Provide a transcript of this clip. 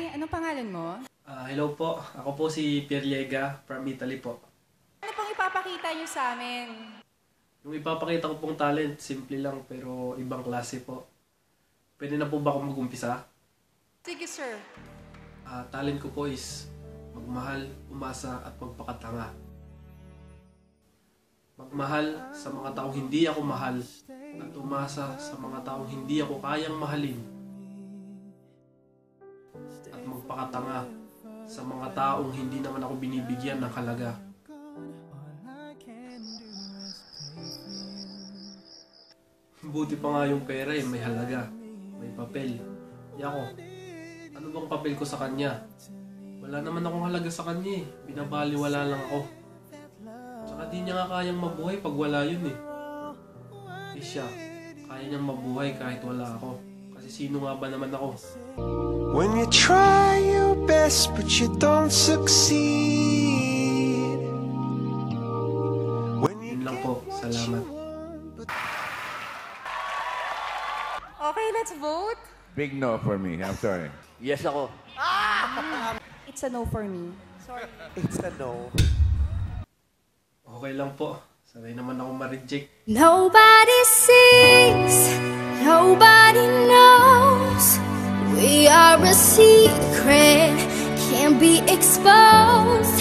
Anong pangalan mo? Hello po. Ako po si Pierliega from Italy po. Ano pong ipapakita niyo sa amin? Yung ipapakita ko pong talent, simple lang pero ibang klase po. Pwede na po ba ako mag-umpisa? Sige, sir. Talent ko po is magmahal, umasa at magpakatanga. Magmahal sa mga taong hindi ako mahal at umasa sa mga taong hindi ako kayang mahalin. At magpakatanga sa mga taong hindi naman ako binibigyan ng halaga. Buti pa nga yung pera may halaga, may papel. Ako, ano bang papel ko sa kanya? Wala naman akong halaga sa kanya binabaliwala lang ako. Tsaka di niya nga kayang mabuhay pag wala yun siya, kaya niyang mabuhay kahit wala ako. Kasi sino nga ba naman ako? When you try your best but you don't succeed. Yun lang po, salamat. Okay, let's vote. Big no for me. I'm sorry. Yes ako. It's a no for me. Sorry. It's a no. Okay lang po. Sanay naman ako ma-reject. Nobody sees, nobody knows. We are a secret, can't be exposed.